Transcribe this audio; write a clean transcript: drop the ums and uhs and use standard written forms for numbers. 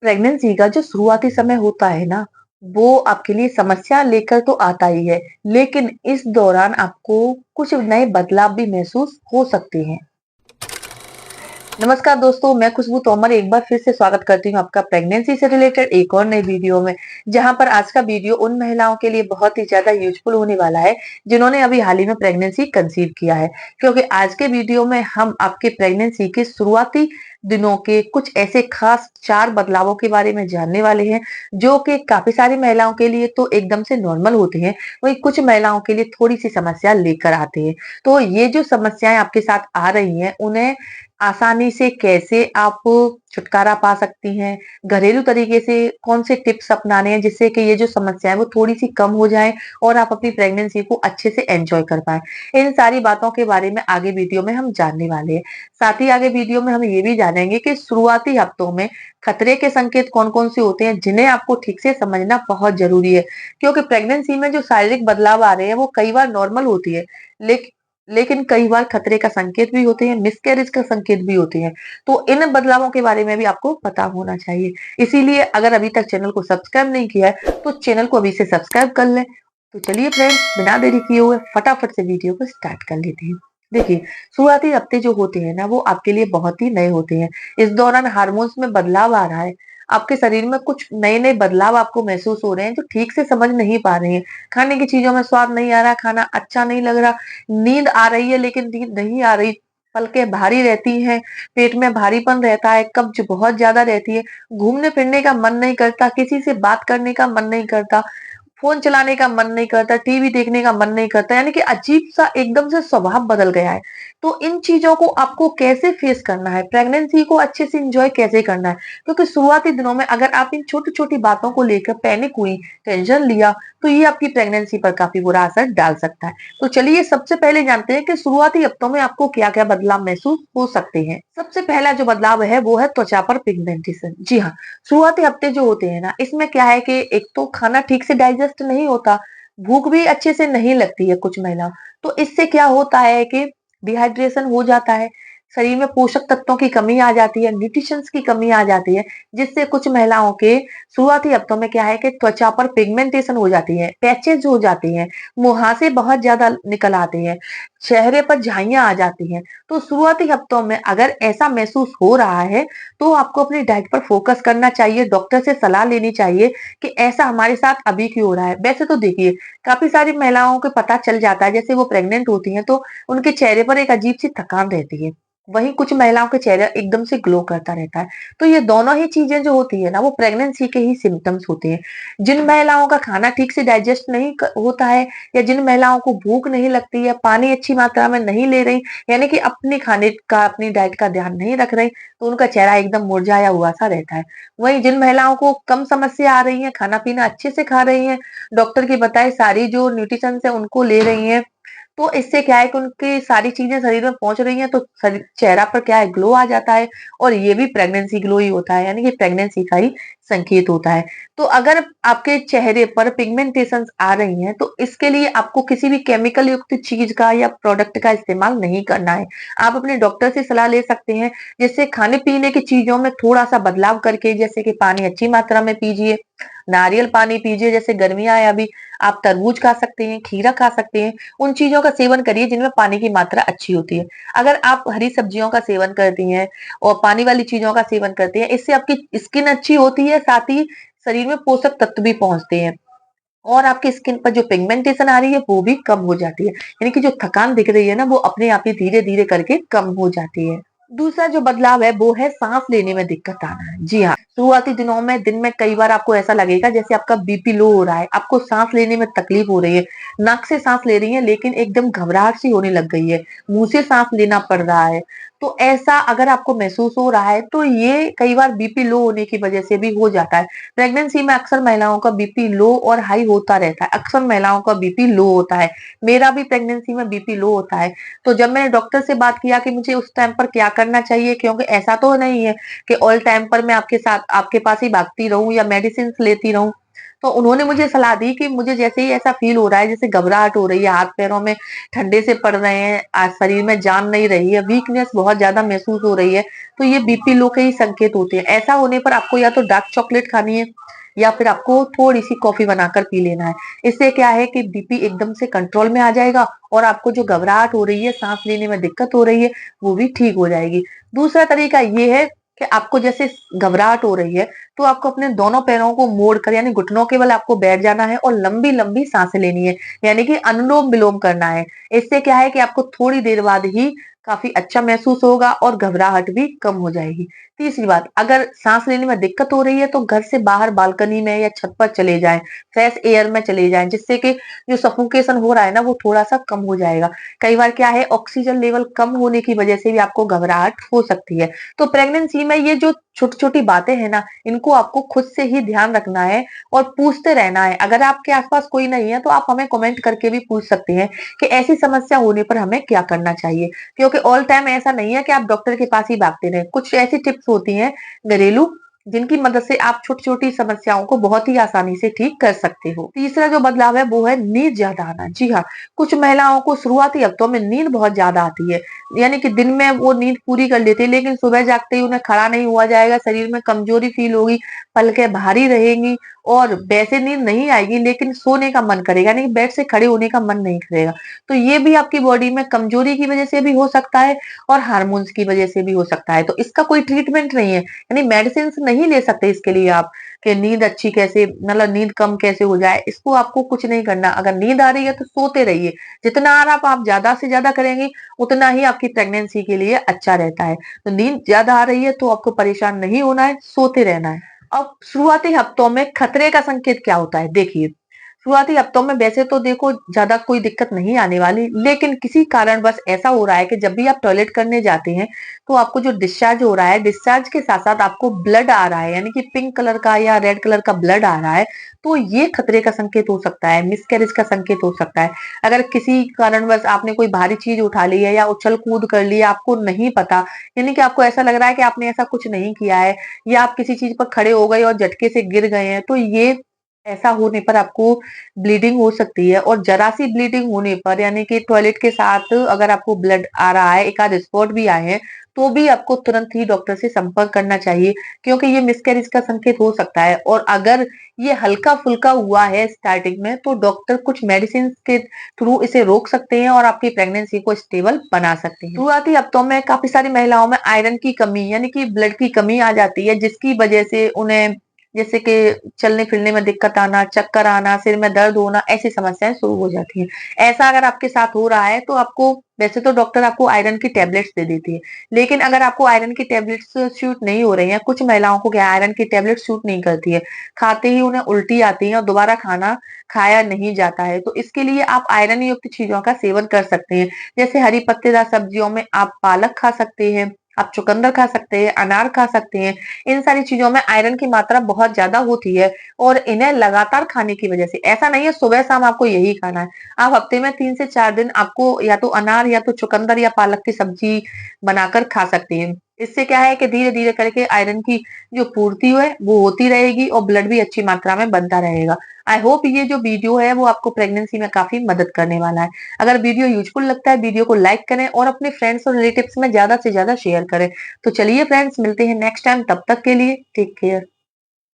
Pregnancy का जो शुरुआती समय होता है ना, वो आपके लिए समस्या लेकर तो आता ही है, लेकिन इस दौरान आपको कुछ नए बदलाव भी महसूस हो सकते हैं। नमस्कार दोस्तों, मैं खुशबू तोमर एक बार फिर से स्वागत करती हूँ आपका प्रेगनेंसी से रिलेटेड एक और नई वीडियो में, जहां पर आज का वीडियो उन महिलाओं के लिए बहुत ही ज्यादा यूजफुल होने वाला है, जिन्होंने अभी हाल ही में प्रेगनेंसी कंसीव किया है। क्योंकि आज के वीडियो में हम आपके प्रेगनेंसी के शुरुआती दिनों के कुछ ऐसे खास 4 बदलावों के बारे में जानने वाले हैं, जो कि काफ़ी सारी महिलाओं के लिए तो एकदम से नॉर्मल होते हैं, वहीं कुछ महिलाओं के लिए थोड़ी-सी समस्या लेकर आते हैं। तो ये जो समस्याएँ आपके साथ आ रही हैं, उन्हें आसानी से कैसे आप छुटकारा पा सकती हैं, घरेलू तरीके से कौन से टिप्स अपनाने हैं जिससे कि ये जो समस्या है वो थोड़ी-सी कम हो जाए और आप अपनी प्रेगनेंसी को अच्छे से एन्जॉय कर पाएँ। इन सारी बातों के बारे में आगे वीडियो में हम जानने वाले हैं। साथ ही आगे वीडियो में हम ये भी जानेंगे कि शुरुआती हफ्तों में खतरे के संकेत कौन-कौन से होते हैं, जिन्हें आपको ठीक से समझना बहुत ज़रूरी है। क्योंकि प्रेगनेंसी में जो शारीरिक बदलाव आ रहे हैं, वो कई बार नॉर्मल होती है, लेक लेकिन कई बार खतरे का संकेत भी होते हैं, मिसकैरेज का संकेत भी होते हैं। तो इन बदलावों के बारे में भी आपको पता होना चाहिए। इसीलिए अगर अभी तक चैनल को सब्सक्राइब नहीं किया है, तो चैनल को अभी से सब्सक्राइब कर लें। तो चलिए फ्रेंड्स, बिना देरी किए हुए फटाफट से वीडियो को स्टार्ट कर लेते हैं। देखिए, शुरुआती हफ्ते जो होते हैं ना, वो आपके लिए बहुत ही नए होते हैं। इस दौरान हार्मोन्स में बदलाव आ रहा है। आपके शरीर में कुछ नए-नए बदलाव आपको महसूस हो रहे हैं, जो ठीक से समझ नहीं पा रहे हैं। खाने की चीज़ों में स्वाद नहीं आ रहा, खाना अच्छा नहीं लग रहा, नींद आ रही है लेकिन नींद नहीं आ रही, पलकें भारी रहती हैं, पेट में भारीपन रहता है, कब्ज़ बहुत ज़्यादा रहती है, घूमने-फिरने का मन नहीं करता, किसी से बात करने का मन नहीं करता, फ़ोन चलाने का मन नहीं करता, टीवी देखने का मन नहीं करता, यानी कि अजीब-सा एकदम से स्वभाव बदल गया है। तो इन चीज़ों को आपको कैसे फेस करना है? प्रेगनेंसी को अच्छे से एन्जॉय कैसे करना है? क्योंकि शुरुआती दिनों में अगर आप इन छोटी-छोटी बातों को लेकर पैनिक हुई, टेंशन लिया, तो ये आपकी प्रेगनेंसी पर काफ़ी बुरा असर डाल सकता है। तो चलिए सबसे पहले जानते हैं कि शुरुआती हफ्तों में आपको क्या-क्या बदलाव महसूस हो सकते हैं। सबसे पहला जो बदलाव है वो है त्वचा पर पिगमेंटेशन। जी हाँ, शुरुआती हफ्ते जो होते हैं ना, इसमें क्या है कि एक तो खाना ठीक से डाइजेस्ट नहीं होता, भूख भी अच्छे से नहीं लगती है कुछ महिलाओं, तो इससे क्या होता है कि डिहाइड्रेशन हो जाता है, शरीर में पोषक तत्वों की कमी आ जाती है, न्यूट्रिशंस की कमी आ जाती है, जिससे कुछ महिलाओं के शुरुआती हफ्तों में क्या है कि त्वचा पर पिगमेंटेशन हो जाती है, पैचेज़ हो जाती हैं, मुहासे बहुत ज़्यादा निकल आते हैं, चेहरे पर झाइयाँ आ जाती हैं। तो शुरुआती हफ्तों में अगर ऐसा महसूस हो रहा है, तो आपको अपनी डाइट पर फोकस करना चाहिए, डॉक्टर से सलाह लेनी चाहिए कि ऐसा हमारे साथ अभी क्यों हो रहा है। वैसे तो देखिए, काफ़ी सारी महिलाओं को पता चल जाता है, जैसे वो प्रेग्नेंट होती हैं, तो उनके चेहरे पर एक अजीब-सी थकान रहती है। वहीं कुछ महिलाओं के चेहरा एकदम से ग्लो करता रहता है। तो ये दोनों ही चीज़ें जो होती है ना, वो प्रेगनेंसी के ही सिम्पटम्स होते हैं। जिन महिलाओं का खाना ठीक से डाइजेस्ट नहीं होता है, या जिन महिलाओं को भूख नहीं लगती है, पानी अच्छी मात्रा में नहीं ले रही, यानी कि अपने खाने का, अपनी डाइट का ध्यान नहीं रख रही, तो उनका चेहरा एकदम मुरझाया हुआ सा रहता है। वहीं जिन महिलाओं को कम समस्या आ रही है, खाना-पीना अच्छे से खा रही हैं, डॉक्टर की बताई सारी जो न्यूट्रिशंस है उनको ले रही हैं, तो इससे क्या है कि उनकी सारी चीज़ें शरीर में पहुँच रही हैं, तो चेहरा पर क्या है, ग्लो आ जाता है, और ये भी प्रेगनेंसी ग्लो ही होता है, यानी कि प्रेगनेंसी का ही संकेत होता है। तो अगर आपके चेहरे पर पिगमेंटेशंस आ रही हैं, तो इसके लिए आपको किसी भी केमिकल युक्त चीज़ का या प्रोडक्ट का इस्तेमाल नहीं करना है। आप अपने डॉक्टर से सलाह ले सकते हैं, जैसे खाने-पीने की चीज़ों में थोड़ा-सा बदलाव करके, जैसे कि पानी अच्छी मात्रा में पीजिए, नारियल पानी पीजिए, जैसे गर्मियाँ है अभी, आप तरबूज खा सकते हैं, खीरा खा सकते हैं, उन चीज़ों का सेवन करिए जिनमें पानी की मात्रा अच्छी होती है। अगर आप हरी सब्जियों का सेवन करती हैं और पानी वाली चीज़ों का सेवन करते हैं, इससे आपकी स्किन अच्छी होती है, साथ ही शरीर में पोषक तत्व भी पहुँचते हैं, और आपकी स्किन पर जो पिगमेंटेशन आ रही है, वो भी कम हो जाती है। यानी कि जो थकान दिख रही है ना, वो अपने आप ही धीरे-धीरे करके कम हो जाती है। दूसरा जो बदलाव है, वो है साँस लेने में दिक्कत आना। जी हाँ, शुरुआती दिनों में दिन में कई बार आपको ऐसा लगेगा जैसे आपका बीपी लो हो रहा है, आपको साँस लेने में तकलीफ हो रही है, नाक से साँस ले रही हैं लेकिन एकदम घबराहट सी होने लग गई है, मुँह से साँस लेना पड़ रहा है। तो ऐसा अगर आपको महसूस हो रहा है, तो ये कई बार बीपी लो होने की वजह से भी हो जाता है। प्रेगनेंसी में अक्सर महिलाओं का बीपी लो और हाई होता रहता है, अक्सर महिलाओं का बीपी लो होता है। मेरा भी प्रेगनेंसी में बीपी लो होता है। तो जब मैंने डॉक्टर से बात किया कि मुझे उस टाइम पर क्या करना चाहिए, क्योंकि ऐसा तो नहीं है कि ऑल टाइम पर मैं आपके साथ आपके पास ही भागती रहूँ या मेडिसिन्स लेती रहूँ। तो उन्होंने मुझे सलाह दी कि मुझे जैसे ही ऐसा फ़ील हो रहा है, जैसे घबराहट हो रही है, हाथ-पैरों में ठंडे से पड़ रहे हैं, शरीर में जान नहीं रही है, वीकनेस बहुत ज़्यादा महसूस हो रही है, तो ये बीपी लो के ही संकेत होते हैं। ऐसा होने पर आपको या तो डार्क चॉकलेट खानी है या फिर आपको थोड़ी-सी कॉफ़ी बनाकर पी लेना है। इससे क्या है कि बीपी एकदम से कंट्रोल में आ जाएगा और आपको जो घबराहट हो रही है, साँस लेने में दिक्कत हो रही है, वो भी ठीक हो जाएगी। दूसरा तरीका ये है कि आपको जैसे घबराहट हो रही है, तो आपको अपने दोनों पैरों को मोड़कर यानी घुटनों के बल आपको बैठ जाना है और लंबी-लंबी साँसें लेनी है, यानी कि अनुलोम-विलोम करना है। इससे क्या है कि आपको थोड़ी देर बाद ही काफ़ी अच्छा महसूस होगा और घबराहट भी कम हो जाएगी। तीसरी बात, अगर साँस लेने में दिक्कत हो रही है तो घर से बाहर बालकनी में या छत पर चले जाएँ, फ्रेश एयर में चले जाएँ, जिससे कि जो सफोकेशन हो रहा है ना वो थोड़ा-सा कम हो जाएगा। कई बार क्या है ऑक्सीजन लेवल कम होने की वजह से भी आपको घबराहट हो सकती है। तो प्रेगनेंसी में ये जो छोटी-छोटी बातें हैं ना, इनको आपको खुद से ही ध्यान रखना है और पूछते रहना है। अगर आपके आस-पास कोई नहीं है तो आप हमें कमेंट करके भी पूछ सकते हैं कि ऐसी समस्या होने पर हमें क्या करना चाहिए? क्योंकि ऑल टाइम ऐसा नहीं है कि आप डॉक्टर के पास ही भागते रहें। कुछ ऐसी टिप्स होती हैं घरेलू जिनकी मदद से आप छोटी-छोटी समस्याओं को बहुत ही आसानी से ठीक कर सकते हो। तीसरा जो बदलाव है वो है नींद ज़्यादा आना। जी हाँ, कुछ महिलाओं को शुरुआती हफ्तों में नींद बहुत ज़्यादा आती है। यानी कि दिन में वो नींद पूरी कर लेती है लेकिन सुबह जागते ही उन्हें खड़ा नहीं हुआ जाएगा, शरीर में कमज़ोरी फ़ील होगी, पलकें भारी रहेंगी और वैसे नींद नहीं आएगी लेकिन सोने का मन करेगा, यानी कि बेड से खड़े होने का मन नहीं करेगा। तो ये भी आपकी बॉडी में कमज़ोरी की वज़ह से भी हो सकता है और हार्मोन्स की वज़ह से भी हो सकता है। तो इसका कोई ट्रीटमेंट नहीं है, यानी मेडिसिन्स नहीं ले सकते इसके लिए आप कि नींद अच्छी कैसे मतलब नींद कम कैसे हो जाए, इसको आपको कुछ नहीं करना। अगर नींद आ रही है तो सोते रहिए। जितना आराम आप ज़्यादा से ज़्यादा करेंगे, उतना ही आपकी प्रेगनेंसी के लिए अच्छा रहता है। तो नींद ज़्यादा आ रही है तो आपको परेशान नहीं होना है, सोते रहना है। अब शुरुआती हफ्तों में खतरे का संकेत क्या होता है? देखिए, शुरुआती हफ्तों में वैसे तो देखो ज़्यादा कोई दिक्कत नहीं आने वाली, लेकिन किसी कारणवश ऐसा हो रहा है कि जब भी आप टॉयलेट करने जाते हैं, तो आपको जो डिस्चार्ज हो रहा है, डिस्चार्ज के साथ-साथ आपको ब्लड आ रहा है, यानी कि पिंक कलर का या रेड कलर का ब्लड आ रहा है, तो ये खतरे का संकेत हो सकता है, मिसकैरेज का संकेत हो सकता है। अगर किसी कारणवश आपने कोई भारी चीज़ उठा ली है या उछल-कूद कर ली है, आपको नहीं पता, यानी कि आपको ऐसा लग रहा है कि आपने ऐसा कुछ नहीं किया है या आप किसी चीज़ पर खड़े हो गए और झटके से गिर गए हैं, तो ये ऐसा होने पर आपको ब्लीडिंग हो सकती है और ज़रा-सी ब्लीडिंग होने पर यानी कि टॉयलेट के साथ अगर आपको ब्लड आ रहा है, एक आध स्पॉट भी आए हैं, तो भी आपको तुरंत ही डॉक्टर से संपर्क करना चाहिए क्योंकि ये मिसकैरेज का संकेत हो सकता है और अगर ये हल्का-फुल्का हुआ है स्टार्टिंग में, तो डॉक्टर कुछ मेडिसिन्स के थ्रू इसे रोक सकते हैं और आपकी प्रेगनेंसी को स्टेबल बना सकते हैं। शुरुआती हफ्तों में काफ़ी सारी महिलाओं में आयरन की कमी यानी कि ब्लड की कमी आ जाती है जिसकी वजह से उन्हें जैसे कि चलने-फिरने में दिक्कत आना, चक्कर आना, सिर में दर्द होना, ऐसी समस्याएँ शुरू हो जाती हैं। ऐसा अगर आपके साथ हो रहा है तो आपको वैसे तो डॉक्टर आपको आयरन की टैबलेट्स दे देती है, लेकिन अगर आपको आयरन की टैबलेट्स सूट नहीं हो रही हैं, कुछ महिलाओं को क्या है आयरन की टैबलेट्स सूट नहीं करती है, खाते ही उन्हें उल्टी आती है और दोबारा खाना खाया नहीं जाता है, तो इसके लिए आप आयरन युक्त चीज़ों का सेवन कर सकते हैं। जैसे हरी पत्तेदार सब्जियों में आप पालक खा सकते हैं, आप चुकंदर खा सकते हैं, अनार खा सकते हैं। इन सारी चीज़ों में आयरन की मात्रा बहुत ज़्यादा होती है और इन्हें लगातार खाने की वजह से ऐसा नहीं है सुबह-शाम आपको यही खाना है। आप हफ्ते में 3 से 4 दिन आपको या तो अनार या तो चुकंदर या पालक की सब्जी बनाकर खा सकते हैं। इससे क्या है कि धीरे-धीरे करके आयरन की जो पूर्ति है वो होती रहेगी और ब्लड भी अच्छी मात्रा में बनता रहेगा। आई होप ये जो वीडियो है वो आपको प्रेगनेंसी में काफ़ी मदद करने वाला है। अगर वीडियो यूज़फुल लगता है वीडियो को लाइक करें और अपने फ्रेंड्स और रिलेटिव्स में ज़्यादा से ज़्यादा शेयर करें। तो चलिए फ्रेंड्स मिलते हैं नेक्स्ट टाइम तब तक के लिए टेक केयर।